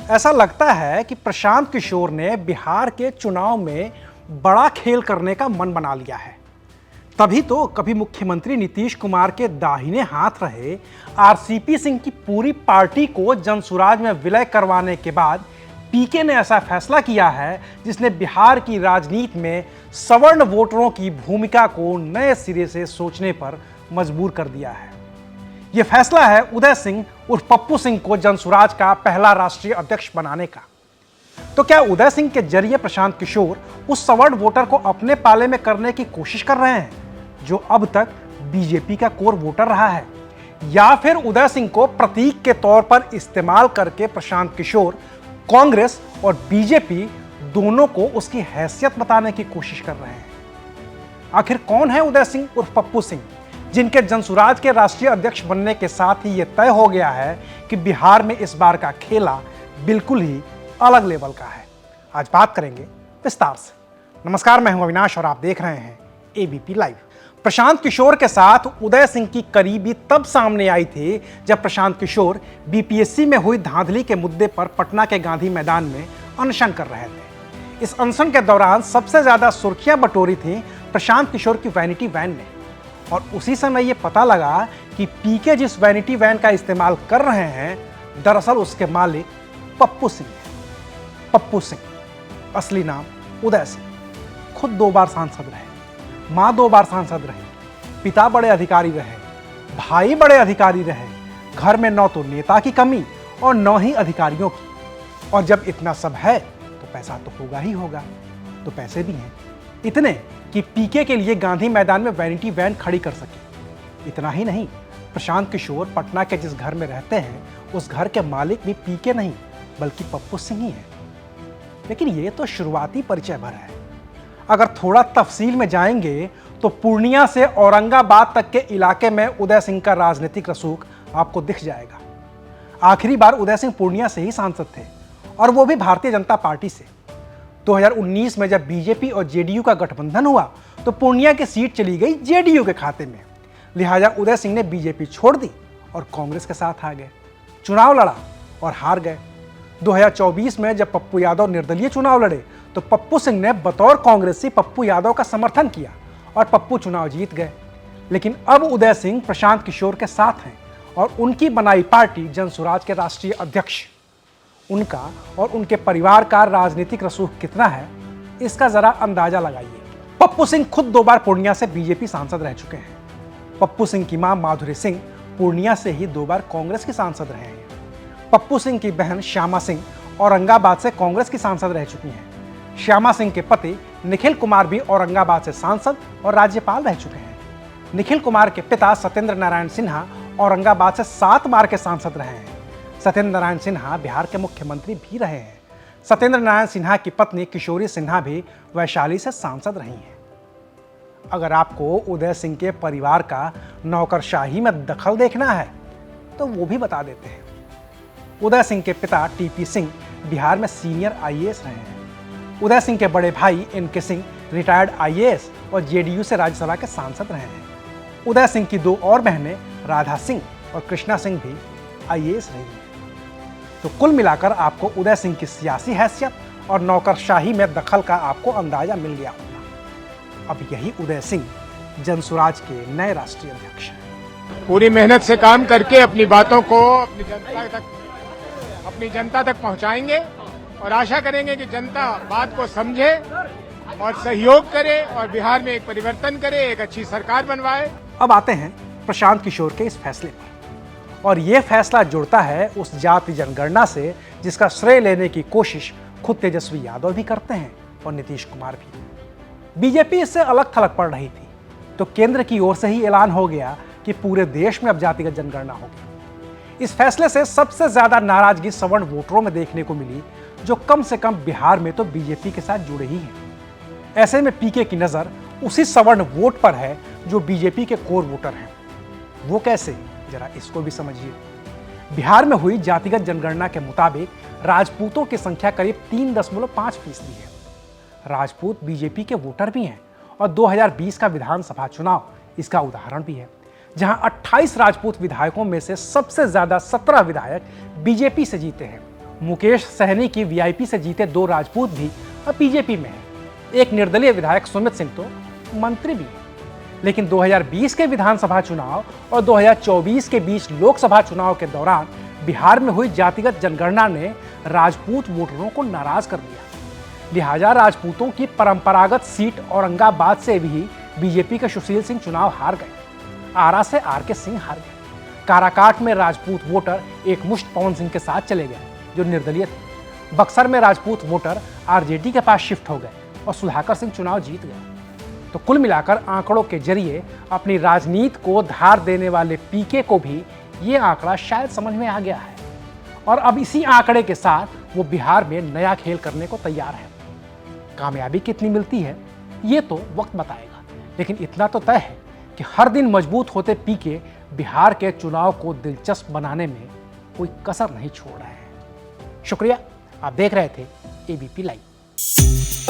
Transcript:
ऐसा लगता है कि प्रशांत किशोर ने बिहार के चुनाव में बड़ा खेल करने का मन बना लिया है। तभी तो कभी मुख्यमंत्री नीतीश कुमार के दाहिने हाथ रहे आरसीपी सिंह की पूरी पार्टी को जनसुराज में विलय करवाने के बाद पीके ने ऐसा फैसला किया है जिसने बिहार की राजनीति में सवर्ण वोटरों की भूमिका को नए सिरे से सोचने पर मजबूर कर दिया है। यह फैसला है उदय सिंह उर्फ पप्पू सिंह को जनसुराज का पहला राष्ट्रीय अध्यक्ष बनाने का। तो क्या उदय सिंह के जरिए प्रशांत किशोर उस सवर्ण वोटर को अपने पाले में करने की कोशिश कर रहे हैं जो अब तक बीजेपी का कोर वोटर रहा है, या फिर उदय सिंह को प्रतीक के तौर पर इस्तेमाल करके प्रशांत किशोर कांग्रेस और बीजेपी दोनों को उसकी हैसियत बताने की कोशिश कर रहे हैं? आखिर कौन है उदय सिंह उर्फ पप्पू सिंह, जिनके जनसुराज के राष्ट्रीय अध्यक्ष बनने के साथ ही यह तय हो गया है कि बिहार में इस बार का खेला बिल्कुल ही अलग लेवल का है? आज बात करेंगे विस्तार से। नमस्कार, मैं हूं अविनाश और आप देख रहे हैं एबीपी लाइव। प्रशांत किशोर के साथ उदय सिंह की करीबी तब सामने आई थी जब प्रशांत किशोर बीपीएससी में हुई धांधली के मुद्दे पर पटना के गांधी मैदान में अनशन कर रहे थे। इस अनशन के दौरान सबसे ज्यादा सुर्खियां बटोरी थी प्रशांत किशोर की वैनिटी वैन ने, और उसी समय यह पता लगा कि पीके जिस वैनिटी वैन का इस्तेमाल कर रहे हैं दरअसल उसके मालिक पप्पू सिंह हैं। पप्पू सिंह, असली नाम उदय सिंह, खुद 2 बार सांसद रहे, मां 2 बार सांसद रही, पिता बड़े अधिकारी रहे, भाई बड़े अधिकारी रहे, घर में न तो नेता की कमी और न ही अधिकारियों की। और जब इतना सब है तो पैसा तो होगा ही होगा। तो पैसे भी हैं, इतने कि पीके के लिए गांधी मैदान में वैनिटी वैन खड़ी कर सके। इतना ही नहीं, प्रशांत किशोर पटना के जिस घर में रहते हैं उस घर के मालिक भी पीके नहीं बल्कि पप्पू सिंह ही है। लेकिन ये तो शुरुआती परिचय भर है। अगर थोड़ा तफसील में जाएंगे तो पूर्णिया से औरंगाबाद तक के इलाके में उदय सिंह का राजनीतिक रसूख आपको दिख जाएगा। आखिरी बार उदय सिंह पूर्णिया से ही सांसद थे, और वो भी भारतीय जनता पार्टी से। 2019 में जब बीजेपी और जेडीयू का गठबंधन हुआ तो पूर्णिया की सीट चली गई जेडीयू के खाते में। लिहाजा उदय सिंह ने बीजेपी छोड़ दी और कांग्रेस के साथ आ गए। चुनाव लड़ा और हार गए। 2024 में जब पप्पू यादव निर्दलीय चुनाव लड़े तो पप्पू सिंह ने बतौर कांग्रेसी पप्पू यादव का समर्थन किया और पप्पू चुनाव जीत गए। लेकिन अब उदय सिंह प्रशांत किशोर के साथ हैं और उनकी बनाई पार्टी जनसुराज के राष्ट्रीय अध्यक्ष। उनका और उनके परिवार का राजनीतिक रसूख कितना है इसका जरा अंदाजा लगाइए। पप्पू सिंह खुद 2 बार पूर्णिया से बीजेपी सांसद रह चुके हैं। पप्पू सिंह की मां माधुरी सिंह पूर्णिया से ही 2 बार कांग्रेस की सांसद रहे हैं। पप्पू सिंह की बहन श्यामा सिंह औरंगाबाद से कांग्रेस की सांसद रह चुकी हैं। श्यामा सिंह के पति निखिल कुमार भी औरंगाबाद से सांसद और राज्यपाल रह चुके हैं। निखिल कुमार के पिता सत्येंद्र नारायण सिन्हा औरंगाबाद से 7 बार के सांसद रहे हैं। सत्येंद्र नारायण सिन्हा बिहार के मुख्यमंत्री भी रहे हैं। सत्येंद्र नारायण सिन्हा की पत्नी किशोरी सिन्हा भी वैशाली से सांसद रही हैं। अगर आपको उदय सिंह के परिवार का नौकरशाही में दखल देखना है तो वो भी बता देते हैं। उदय सिंह के पिता टीपी सिंह बिहार में सीनियर आईएएस रहे हैं। उदय सिंह के बड़े भाई एनके सिंह रिटायर्ड आईएएस और जेडीयू से राज्यसभा के सांसद रहे हैं। उदय सिंह की 2 और बहनें राधा सिंह और कृष्णा सिंह भी आईएएस रही हैं। तो कुल मिलाकर आपको उदय सिंह की सियासी हैसियत और नौकरशाही में दखल का आपको अंदाजा मिल गया होगा। अब यही उदय सिंह जनसुराज के नए राष्ट्रीय अध्यक्ष हैं। पूरी मेहनत से काम करके अपनी बातों को अपनी जनता तक पहुंचाएंगे और आशा करेंगे कि जनता बात को समझे और सहयोग करे और बिहार में एक परिवर्तन करे, एक अच्छी सरकार बनवाए। अब आते हैं प्रशांत किशोर के इस फैसले पर, और यह फैसला जुड़ता है उस जाति जनगणना से जिसका श्रेय लेने की कोशिश खुद तेजस्वी यादव भी करते हैं और नीतीश कुमार भी। बीजेपी इससे अलग थलग पड़ रही थी तो केंद्र की ओर से ही ऐलान हो गया कि पूरे देश में अब जातिगत जनगणना होगी। इस फैसले से सबसे ज्यादा नाराजगी सवर्ण वोटरों में देखने को मिली जो कम से कम बिहार में तो बीजेपी के साथ जुड़े ही हैं। ऐसे में पीके की नजर उसी सवर्ण वोट पर है जो बीजेपी के कोर वोटर हैं। वो कैसे, जरा इसको भी समझिए। बिहार में हुई जातिगत जनगणना के मुताबिक राजपूतों की संख्या करीब 3.5% है। राजपूत बीजेपी के वोटर भी हैं और 2020 का विधानसभा चुनाव इसका उदाहरण भी है, जहां 28 राजपूत विधायकों में से सबसे ज्यादा 17 विधायक बीजेपी से जीते हैं। मुकेश सहनी की वीआईपी से जीते 2 राजपूत भी अब बीजेपी में हैं। एक निर्दलीय विधायक सुमित सिंह तो मंत्री भी हैं। लेकिन 2020 के विधानसभा चुनाव और 2024 के बीच लोकसभा चुनाव के दौरान बिहार में हुई जातिगत जनगणना ने राजपूत वोटरों को नाराज कर दिया। लिहाजा राजपूतों की परंपरागत सीट औरंगाबाद से भी बीजेपी के सुशील सिंह चुनाव हार गए। आरा से आर.के. सिंह हार गए। काराकाट में राजपूत वोटर एकमुश्त पवन सिंह के साथ चले गए जो निर्दलीय थे। बक्सर में राजपूत वोटर आरजेडी के पास शिफ्ट हो गए और सुधाकर सिंह चुनाव जीत गए। तो कुल मिलाकर आंकड़ों के जरिए अपनी राजनीति को धार देने वाले पीके को भी ये आंकड़ा शायद समझ में आ गया है और अब इसी आंकड़े के साथ वो बिहार में नया खेल करने को तैयार है। कामयाबी कितनी मिलती है ये तो वक्त बताएगा, लेकिन इतना तो तय है कि हर दिन मजबूत होते पीके बिहार के चुनाव को दिलचस्प बनाने में कोई कसर नहीं छोड़ रहे हैं। शुक्रिया, आप देख रहे थे एबीपी लाइव।